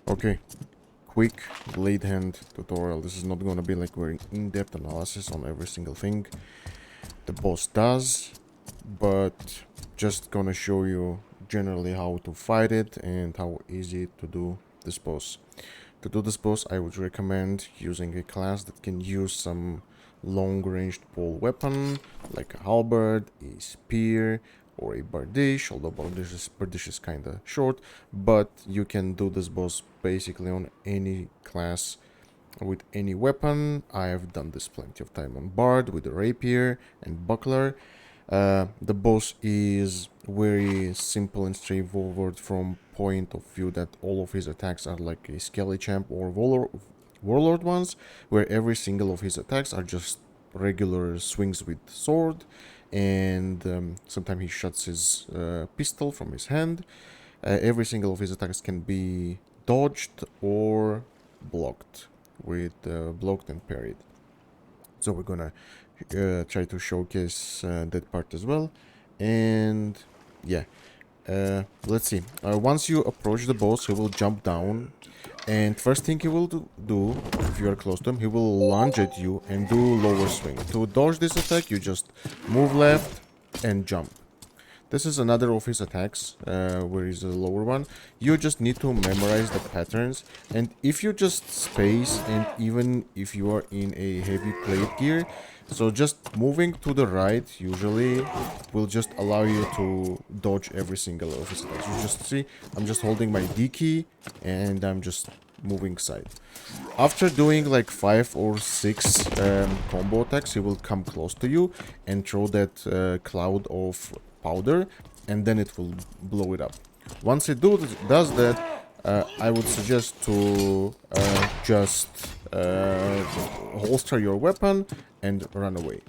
Okay, quick Bladehand tutorial. This is not gonna be like very in-depth analysis on every single thing the boss does, but just gonna show you generally how to fight it and how easy to do this boss. To do this boss, I would recommend using a class that can use some long-ranged pole weapon, like a halberd, a spear, or a bardiche, although bardiche is kinda short, but you can do this boss basically on any class with any weapon. I have done this plenty of time on bard with the rapier and buckler. The boss is very simple and straightforward from point of view that all of his attacks are like a Skelly Champ or Warlord ones, where every single of his attacks are just regular swings with sword, and sometimes he shuts his pistol from his hand. Every single of his attacks can be dodged or blocked with blocked and parried. So we're gonna try to showcase that part as well. And yeah, let's see. Once you approach the boss, he will jump down, and first thing he will do if you are close to him, he will lunge at you and do lower swing. To dodge this attack, you just move left and jump. This is another of his attacks, where is the lower one. You just need to memorize the patterns, and if you just space, and even if you are in a heavy plate gear, so just moving to the right usually will just allow you to dodge every single of his attacks. You just see, I'm just holding my D key, and I'm just moving side. After doing like 5 or 6 combo attacks, he will come close to you and throw that cloud of powder, and then it will blow it up. Once it does that, I would suggest to just holster your weapon and run away.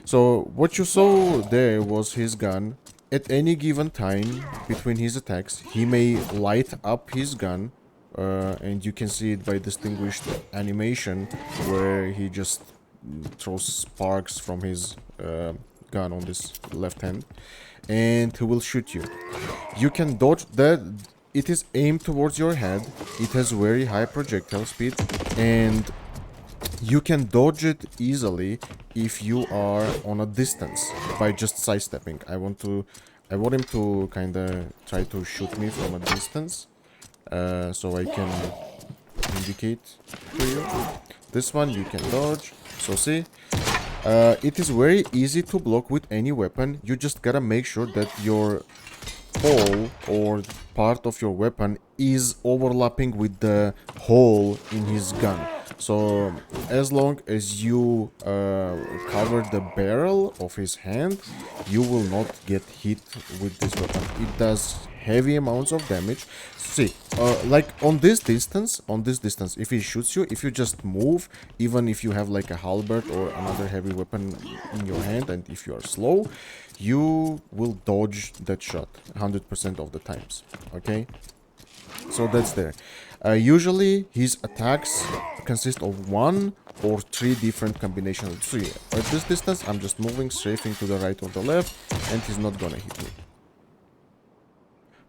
So what you saw there was his gun. At any given time between his attacks, he may light up his gun, and you can see it by distinguished animation where he just throws sparks from his gun on this left hand, and he will shoot you. You can dodge that. It is aimed towards your head. It has very high projectile speed, and you can dodge it easily if you are on a distance by just sidestepping. I want him to kind of try to shoot me from a distance, so I can indicate to you. This one you can dodge. So see, it is very easy to block with any weapon. You just gotta make sure that your hole or part of your weapon is overlapping with the hole in his gun. So as long as you cover the barrel of his hand, you will not get hit with this weapon. It does heavy amounts of damage. See, like on this distance, if he shoots you, if you just move, even if you have like a halberd or another heavy weapon in your hand, and if you are slow, you will dodge that shot 100% of the times. Okay, so that's there. Usually his attacks consist of 1 or 3 different combinations of 3. At this distance, I'm just moving, strafing to the right or the left, and he's not gonna hit me.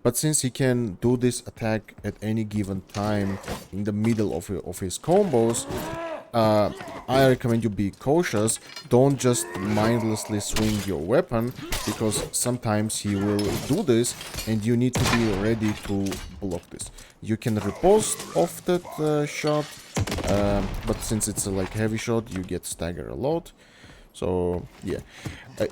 But since he can do this attack at any given time in the middle of his combos, I recommend you be cautious. Don't just mindlessly swing your weapon, because sometimes he will do this and you need to be ready to block this. You can riposte off that shot, but since it's a like heavy shot, you get staggered a lot. So yeah,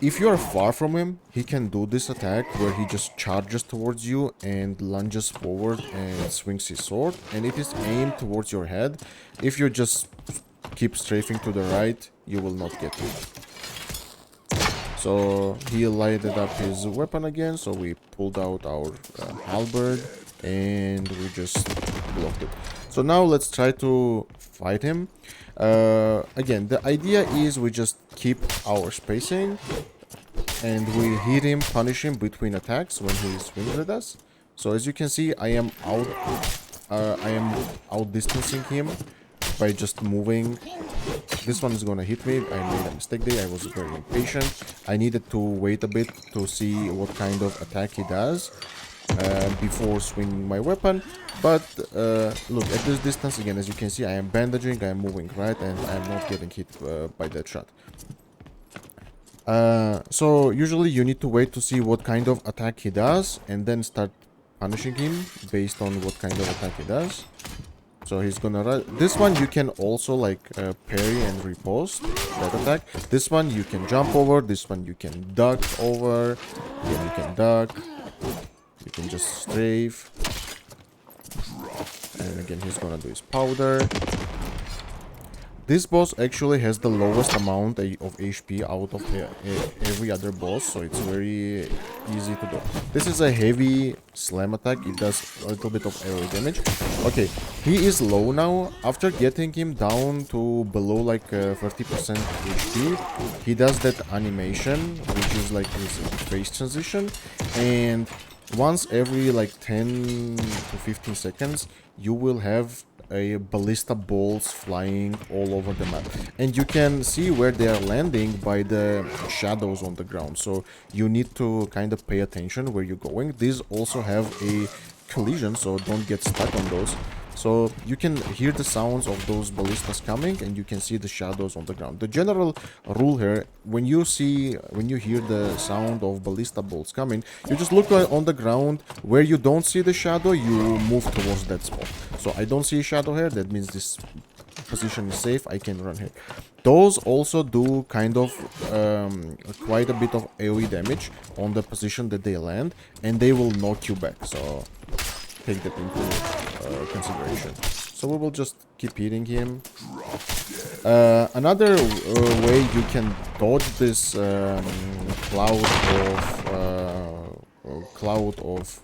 if you are far from him, he can do this attack where he just charges towards you and lunges forward and swings his sword, and it is aimed towards your head. If you just keep strafing to the right, you will not get hit. So he lighted up his weapon again, so we pulled out our halberd and we just blocked it. So now let's try to fight him. Again, the idea is we just keep our spacing and we hit him, punish him between attacks when he swings at us. So as you can see, I am outdistancing him by just moving. This one is gonna hit me. I made a mistake there. I was very impatient. I needed to wait a bit to see what kind of attack he does. before swinging my weapon. But look, at this distance, again, as you can see, I am bandaging, I am moving right, and I am not getting hit by that shot. So usually you need to wait to see what kind of attack he does, and then start punishing him based on what kind of attack he does. So he's gonna run. This one you can also like parry and riposte that attack. This one you can jump over. This one you can duck over. Again, you can duck. You can just strafe. And again, he's gonna do his powder. This boss actually has the lowest amount of HP out of every other boss, so it's very easy to do. This is a heavy slam attack. It does a little bit of AoE damage. Okay, he is low now. After getting him down to below like 30% HP, he does that animation, which is like his face transition, and once every like 10 to 15 seconds, you will have a ballista balls flying all over the map, and you can see where they are landing by the shadows on the ground, so you need to kind of pay attention where you're going. These also have a collision, so don't get stuck on those. So you can hear the sounds of those ballistas coming, and you can see the shadows on the ground. The general rule here, when you hear the sound of ballista bolts coming, you just look on the ground. Where you don't see the shadow, you move towards that spot. So I don't see a shadow here. That means this position is safe. I can run here. Those also do kind of quite a bit of AoE damage on the position that they land, and they will knock you back. So take that into consideration. So we will just keep hitting him. Another way you can dodge this cloud of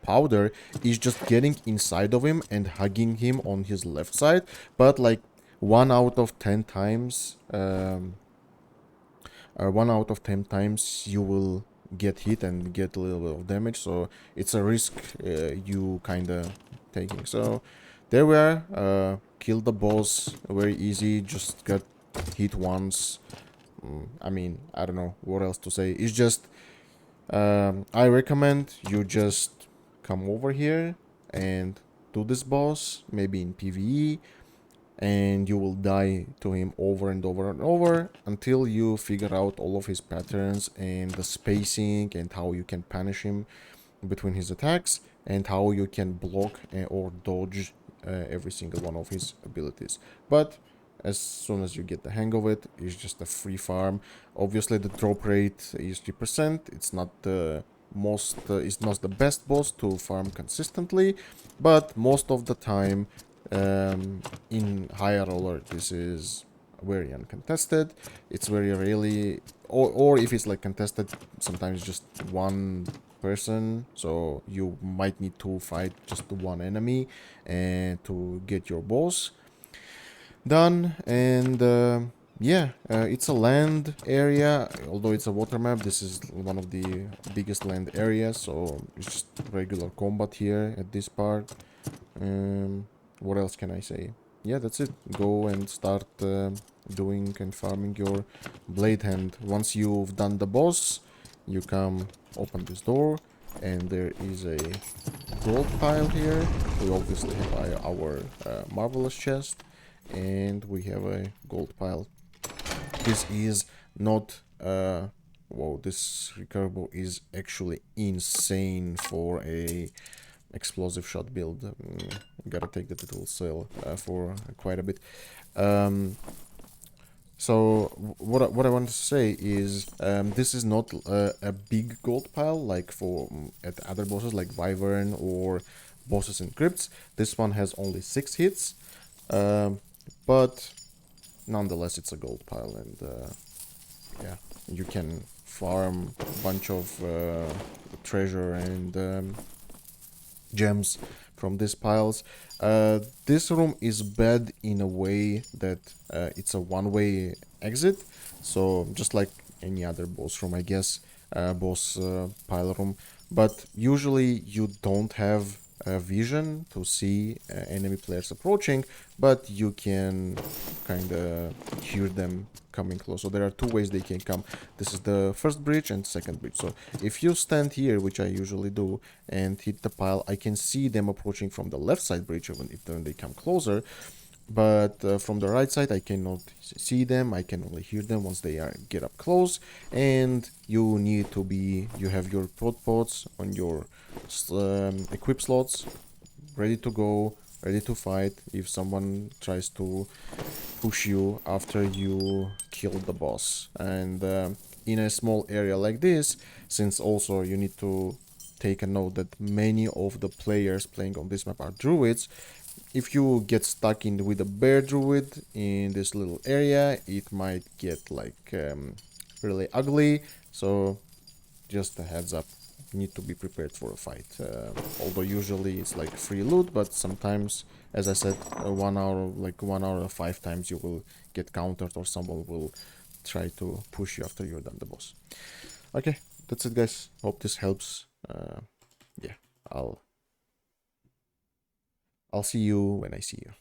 powder is just getting inside of him and hugging him on his left side. But like 1 out of 10 times, 1 out of 10 times you will get hit and get a little bit of damage, so it's a risk you kind of taking. So there we are, killed the boss very easy, just got hit once. I mean, I don't know what else to say. It's just I recommend you just come over here and do this boss, maybe in PvE, and you will die to him over and over and over until you figure out all of his patterns and the spacing and how you can punish him between his attacks and how you can block or dodge every single one of his abilities. But as soon as you get the hang of it, it's just a free farm. Obviously the drop rate is 3%. It's not the it's not the best boss to farm consistently, but most of the time in higher roller this is very uncontested. It's very rarely, or if it's like contested, sometimes just one person, so you might need to fight just one enemy and to get your boss done. And yeah, it's a land area, although it's a water map. This is one of the biggest land areas, so it's just regular combat here at this part. What else can I say? Yeah, that's it. Go and start doing and farming your Bladehand. Once you've done the boss, you come open this door, and there is a gold pile here. We obviously have our marvelous chest, and we have a gold pile. This is not whoa, this recoverable is actually insane for a explosive shot build. Gotta take that, it will sell for quite a bit. So what I want to say is this is not a big gold pile like for at other bosses like Wyvern or bosses in crypts. This one has only 6 hits, but nonetheless it's a gold pile, and yeah, you can farm a bunch of treasure and gems from these piles. This room is bad in a way that it's a one-way exit, so just like any other boss room, I guess, boss pile room, but usually you don't have vision to see enemy players approaching, but you can kind of hear them coming close. So there are two ways they can come. This is the first bridge and second bridge. So if you stand here, which I usually do, and hit the pile, I can see them approaching from the left side bridge when they come closer. But from the right side I cannot see them, I can only hear them once they get up close. And you need to be, you have your prot pods on your equip slots ready to go, ready to fight if someone tries to push you after you kill the boss. And in a small area like this, since also you need to take a note that many of the players playing on this map are druids, if you get stuck in with a bear druid in this little area, it might get like really ugly. So just a heads up, you need to be prepared for a fight. Although usually it's like free loot, but sometimes, as I said, 1 hour, like 1 hour or 5 times you will get countered or someone will try to push you after you're done the boss. Okay, that's it guys, hope this helps. Yeah, I'll see you when I see you.